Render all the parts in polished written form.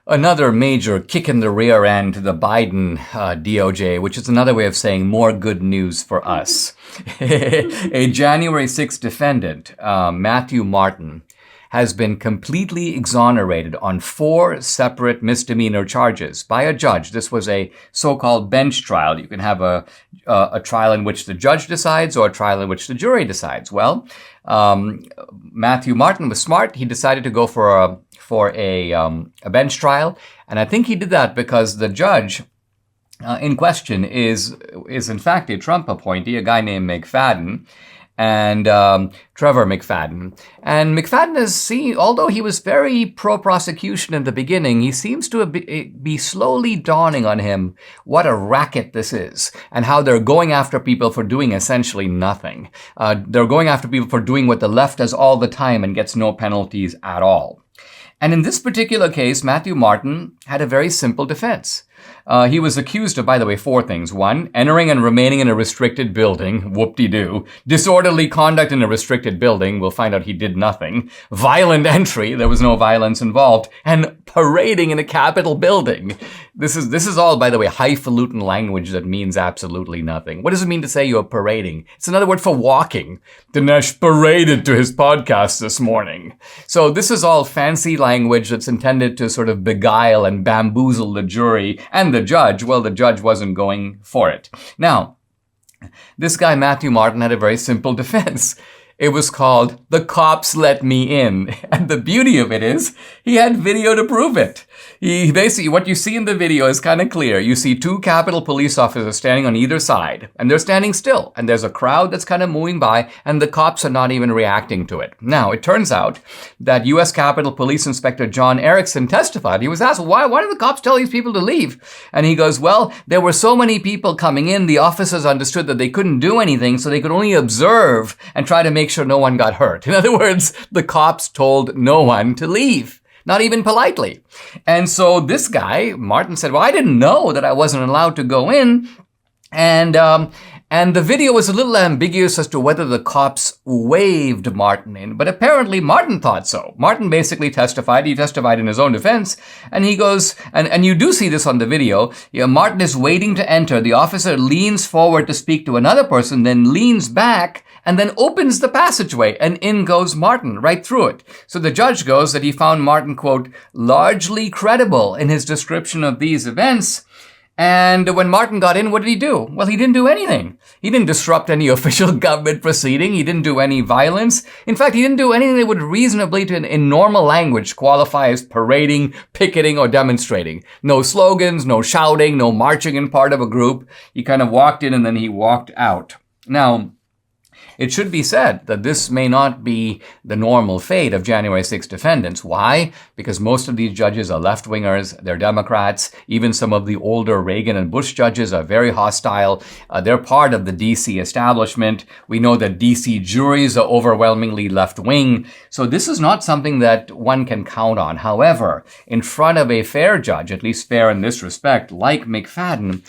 Another major kick in the rear end to the Biden DOJ, which is another way of saying more good news for us. A January 6th defendant, Matthew Martin, has been completely exonerated on 4 separate misdemeanor charges by a judge. This was a so-called bench trial. You can have a trial in which the judge decides or a trial in which the jury decides. Well, Matthew Martin was smart. He decided to go for a bench trial, and I think he did that because the judge in question is in fact a Trump appointee, a guy named McFadden, and Trevor McFadden. And McFadden is seen, although he was very pro-prosecution in the beginning, he seems to be slowly dawning on him what a racket this is and how they're going after people for doing essentially nothing. They're going after people for doing what the left does all the time and gets no penalties at all. And in this particular case, Matthew Martin had a very simple defense. He was accused of, by the way, 4 things. 1, entering and remaining in a restricted building. Whoop-de-doo. Disorderly conduct in a restricted building. We'll find out he did nothing. Violent entry. There was no violence involved. And parading in a Capitol building. This is all, by the way, highfalutin language that means absolutely nothing. What does it mean to say you're parading? It's another word for walking. Dinesh paraded to his podcast this morning. So this is all fancy language that's intended to sort of beguile and bamboozle the jury and the judge. Well, the judge wasn't going for it. Now, this guy, Matthew Martin, had a very simple defense. It was called, "The Cops Let Me In." And the beauty of it is, he had video to prove it. He basically, what you see in the video is kind of clear. You see 2 Capitol police officers standing on either side, and they're standing still. And there's a crowd that's kind of moving by, and the cops are not even reacting to it. Now, it turns out that U.S. Capitol Police Inspector John Erickson testified. He was asked, why did the cops tell these people to leave? And he goes, well, there were so many people coming in, the officers understood that they couldn't do anything, so they could only observe and try to make sure no one got hurt. In other words, the cops told no one to leave. Not even politely. And so this guy, Martin, said, well, I didn't know that I wasn't allowed to go in. And the video was a little ambiguous as to whether the cops waved Martin in. But apparently Martin thought so. Martin basically testified. He testified in his own defense. And he goes, and you do see this on the video. Martin is waiting to enter. The officer leans forward to speak to another person, then leans back, and then opens the passageway, and in goes Martin, right through it. So the judge goes that he found Martin, quote, largely credible in his description of these events. And when Martin got in, what did he do? Well, he didn't do anything. He didn't disrupt any official government proceeding. He didn't do any violence. In fact, he didn't do anything that would reasonably, in normal language, qualify as parading, picketing, or demonstrating. No slogans, no shouting, no marching in part of a group. He kind of walked in and then he walked out. Now, it should be said that this may not be the normal fate of January 6th defendants. Why? Because most of these judges are left-wingers, they're Democrats. Even some of the older Reagan and Bush judges are very hostile. They're part of the D.C. establishment. We know that D.C. juries are overwhelmingly left-wing. So this is not something that one can count on. However, in front of a fair judge, at least fair in this respect, like McFadden,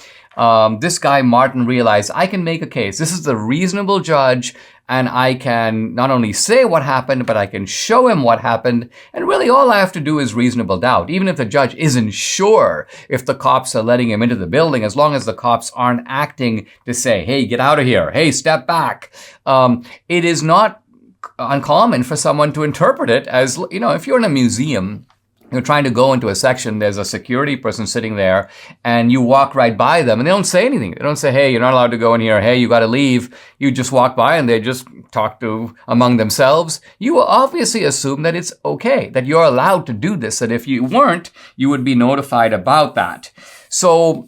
this guy, Martin, realized I can make a case. This is the reasonable judge, and I can not only say what happened, but I can show him what happened. And really all I have to do is reasonable doubt. Even if the judge isn't sure if the cops are letting him into the building, as long as the cops aren't acting to say, hey, get out of here. Hey, step back. It is not uncommon for someone to interpret it as, if you're in a museum, you're trying to go into a section, there's a security person sitting there, and you walk right by them, and they don't say anything. They don't say, hey, you're not allowed to go in here. Hey, you got to leave. You just walk by, and they just talk among themselves. You will obviously assume that it's okay, that you're allowed to do this, that if you weren't, you would be notified about that. So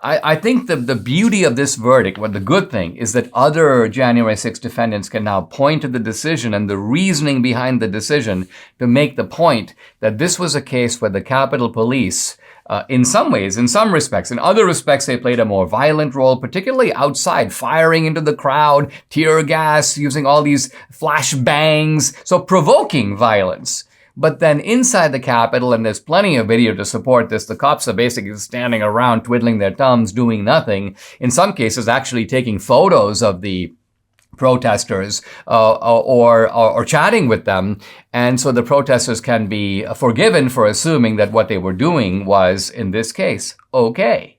I think the beauty of this verdict, the good thing, is that other January 6 defendants can now point to the decision and the reasoning behind the decision to make the point that this was a case where the Capitol Police, in some ways, in some respects, in other respects, they played a more violent role, particularly outside, firing into the crowd, tear gas, using all these flash bangs, so provoking violence. But then inside the Capitol, and there's plenty of video to support this, the cops are basically standing around twiddling their thumbs, doing nothing. In some cases, actually taking photos of the protesters or chatting with them. And so the protesters can be forgiven for assuming that what they were doing was, in this case, okay.